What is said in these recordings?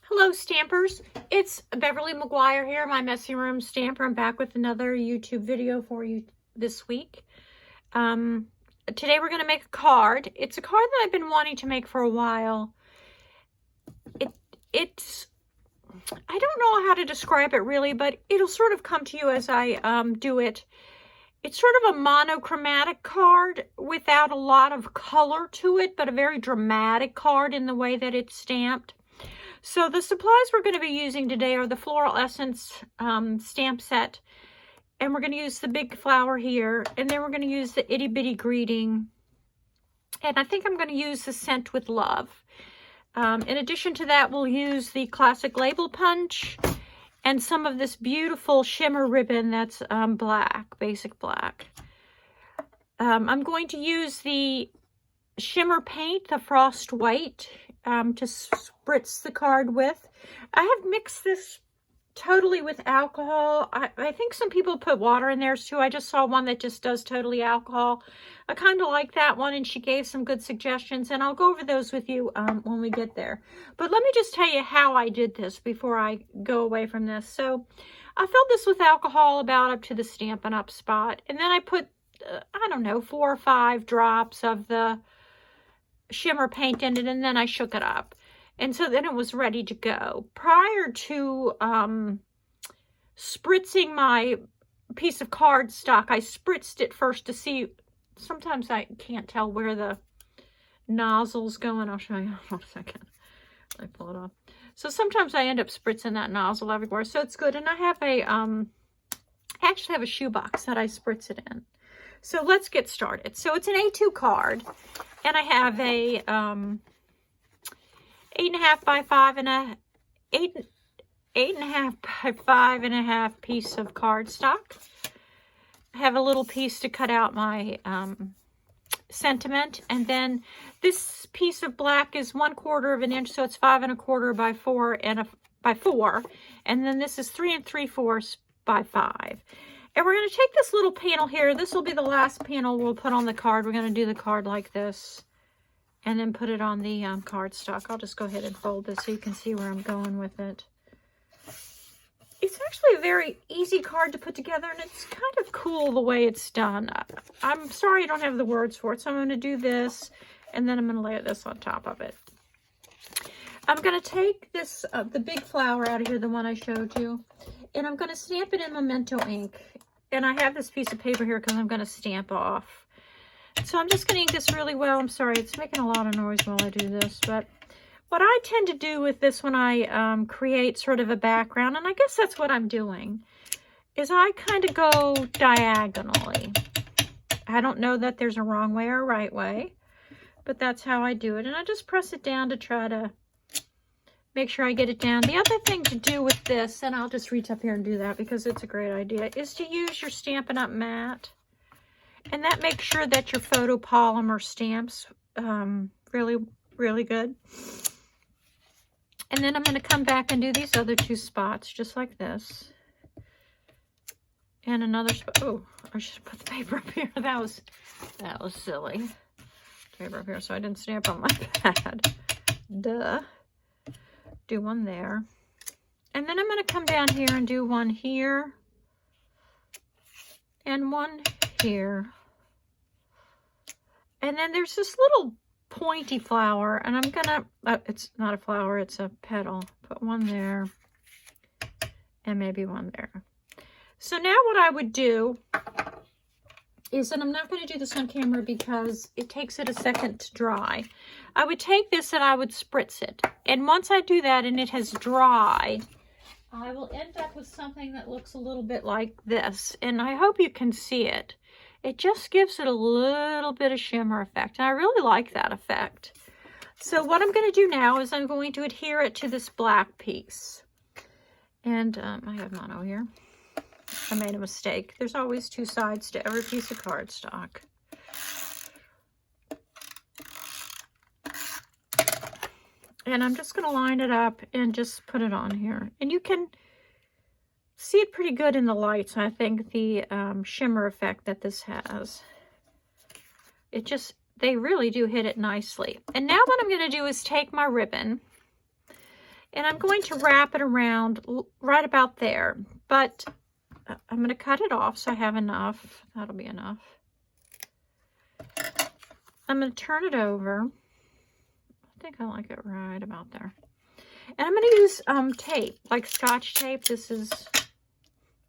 Hello Stampers, it's Beverly McGuire here, my Messy Room Stamper. I'm back with another YouTube video for you this week. Today we're going to make a card. It's a card that I've been wanting to make for a while. It's I don't know how to describe it really, but it'll sort of come to you as I do it. It's sort of a monochromatic card without a lot of color to it, but a very dramatic card in the way that it's stamped. So the supplies we're going to be using today are the Floral Essence Stamp Set. And we're going to use the big flower here. And then we're going to use the Itty Bitty Greeting. And I think I'm going to use the Scent with Love. In addition to that, we'll use the classic label punch. And some of this beautiful shimmer ribbon that's black, basic black. I'm going to use the shimmer paint, the Frost White, to spritz the card with. I have mixed this totally with alcohol. I think some people put water in theirs too. I just saw one that just does totally alcohol. I kind of like that one, and she gave some good suggestions, and I'll go over those with you when we get there. But let me just tell you how I did this before I go away from this. So I filled this with alcohol about up to the Stampin' Up spot, and then I put, I don't know, 4 or 5 drops of the shimmer paint in it, and then I shook it up. And so then it was ready to go. Prior to spritzing my piece of cardstock, I spritzed it first to see. Sometimes I can't tell where the nozzle's going. I'll show you in a second. Let me pull it off. So sometimes I end up spritzing that nozzle everywhere. So it's good. And I have a, I actually have a shoebox that I spritz it in. So let's get started. So it's an A2 card. And I have a 8.5 by 5 and a 8.5 by 5.5 piece of cardstock. I have a little piece to cut out my sentiment, and then this piece of black is 1/4 of an inch, so it's 5 1/4 by 4 by 4, and then this is 3 3/4 by 5. And we're going to take this little panel here. This will be the last panel we'll put on the card. We're going to do the card like this and then put it on the cardstock. I'll just go ahead and fold this so you can see where I'm going with it. It's actually a very easy card to put together, and it's kind of cool the way it's done. I'm sorry I don't have the words for it, so I'm going to do this, and then I'm going to lay this on top of it. I'm going to take this, the big flower out of here, the one I showed you, and I'm going to stamp it in Memento ink. And I have this piece of paper here because I'm going to stamp off. So I'm just going to ink this really well. I'm sorry, it's making a lot of noise while I do this. But what I tend to do with this when I create sort of a background, and I guess that's what I'm doing, is I kind of go diagonally. I don't know that there's a wrong way or a right way, but that's how I do it. And I just press it down to try to make sure I get it down. The other thing to do with this, and I'll just reach up here and do that because it's a great idea, is to use your Stampin' Up mat. And that makes sure that your photopolymer stamps really, really good. And then I'm going to come back and do these other 2 spots just like this. And another spot. Oh, I should put the paper up here. That was silly. Paper up here so I didn't stamp on my pad. Duh. Do one there, and then I'm going to come down here and do one here and one here, and then there's this little pointy flower, and I'm gonna it's not a flower, it's a petal. Put one there and maybe one there. So now what I would do is, and I'm not going to do this on camera because it takes it a second to dry. I would take this and I would spritz it. And once I do that and it has dried, I will end up with something that looks a little bit like this. And I hope you can see it. It just gives it a little bit of shimmer effect. And I really like that effect. So what I'm going to do now is I'm going to adhere it to this black piece. And I have mono here. I made a mistake. There's always 2 sides to every piece of cardstock. And I'm just going to line it up and just put it on here. And you can see it pretty good in the lights. I think the shimmer effect that this has. It just, they really do hit it nicely. And now what I'm going to do is take my ribbon And I'm going to wrap it around right about there. But I'm going to cut it off so I have enough. That'll be enough. I'm going to turn it over. I think I like it right about there. And I'm going to use tape, like Scotch tape. This is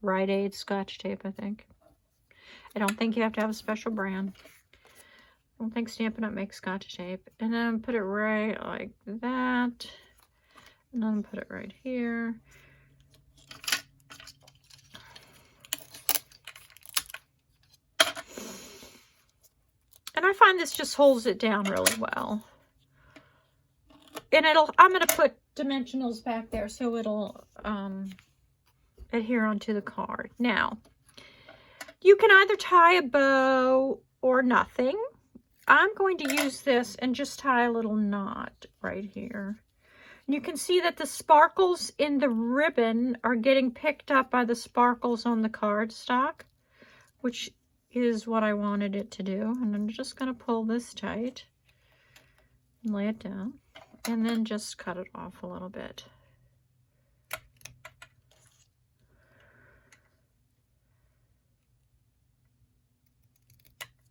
Rite Aid Scotch tape, I think. I don't think you have to have a special brand. I don't think Stampin' Up! Makes Scotch tape. And then put it right like that. And then put it right here. And I find this just holds it down really well. And I'm going to put dimensionals back there so it'll adhere onto the card. Now, you can either tie a bow or nothing. I'm going to use this and just tie a little knot right here. And you can see that the sparkles in the ribbon are getting picked up by the sparkles on the cardstock, which is what I wanted it to do. And I'm just going to pull this tight and lay it down. And then just cut it off a little bit.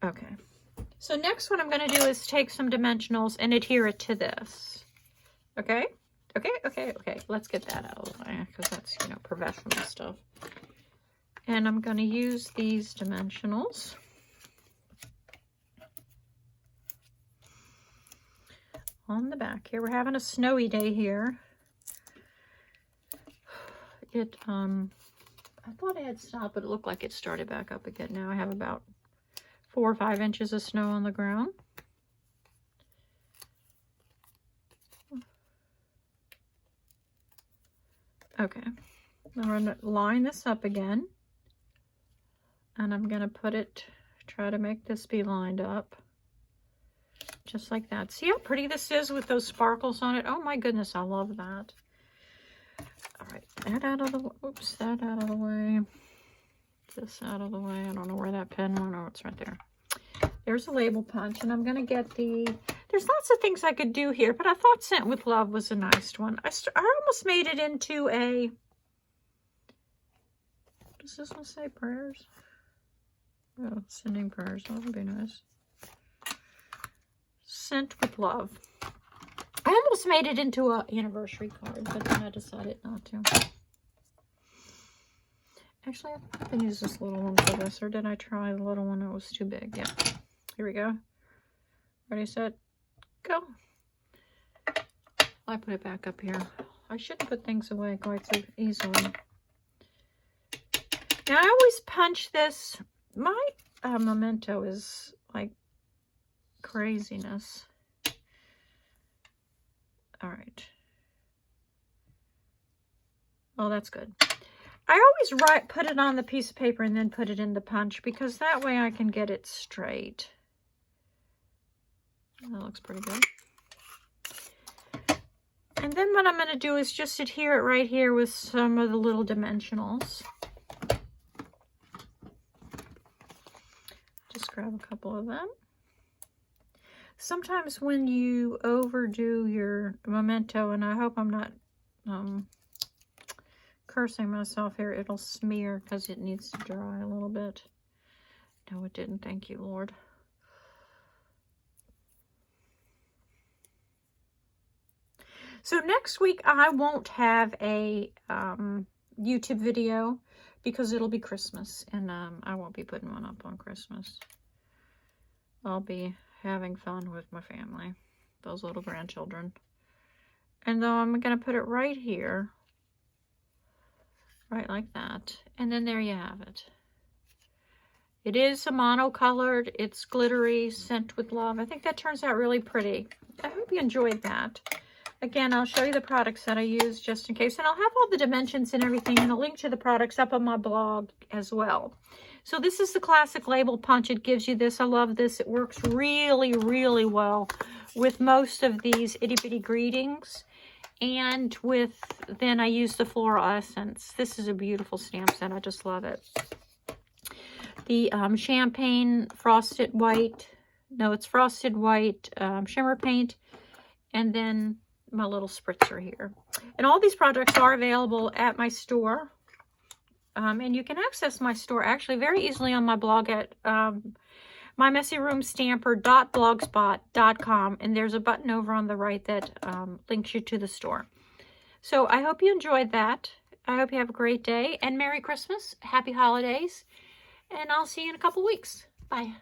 Okay. So next what I'm going to do is take some dimensionals and adhere it to this. Okay? Okay. Let's get that out of the way because that's, you know, professional stuff. And I'm going to use these dimensionals. On the back here. We're having a snowy day here. I thought it had stopped, but it looked like it started back up again. Now I have about 4 or 5 inches of snow on the ground. Okay, I'm going to line this up again, and I'm going to try to make this be lined up. Just like that. See how pretty this is with those sparkles on it? Oh my goodness, I love that. All right, that out of the way. Oops, that out of the way. This out of the way. I don't know where that pen went. Oh, it's right there. There's a label punch, and I'm going to get there's lots of things I could do here, but I thought Sent with Love was a nice one. I almost made it into a, does this one say prayers? Oh, sending prayers. That would be nice. Sent with Love. I almost made it into an anniversary card, but then I decided not to. Actually, I can use this little one for this, or did I try the little one? It was too big. Yeah. Here we go. Ready, set, go. I put it back up here. I shouldn't put things away quite so easily. Now, I always punch this. My memento is like craziness. All right. Oh, that's good. I always put it on the piece of paper and then put it in the punch because that way I can get it straight. That looks pretty good. And then what I'm going to do is just adhere it right here with some of the little dimensionals. Just grab a couple of them. Sometimes when you overdo your memento, and I hope I'm not cursing myself here, it'll smear because it needs to dry a little bit. No, it didn't. Thank you, Lord. So next week I won't have a YouTube video because it'll be Christmas, and I won't be putting one up on Christmas. I'll be having fun with my family, those little grandchildren. And though I'm going to put it right here, right like that, and then there you have it. It is a monocolored, it's glittery, Sent with Love. I think that turns out really pretty. I hope you enjoyed that. Again, I'll show you the products that I use just in case, and I'll have all the dimensions and everything and a link to the products up on my blog as well. So this is the classic label punch. It gives you this. I love this. It works really, really well with most of these itty bitty greetings. And then I use the Floral Essence. This is a beautiful stamp set. I just love it. The champagne frosted white. No, it's frosted white shimmer paint. And then my little spritzer here. And all these projects are available at my store. And you can access my store actually very easily on my blog at mymessyroomstamper.blogspot.com. And there's a button over on the right that links you to the store. So I hope you enjoyed that. I hope you have a great day and Merry Christmas, Happy Holidays, and I'll see you in a couple weeks. Bye.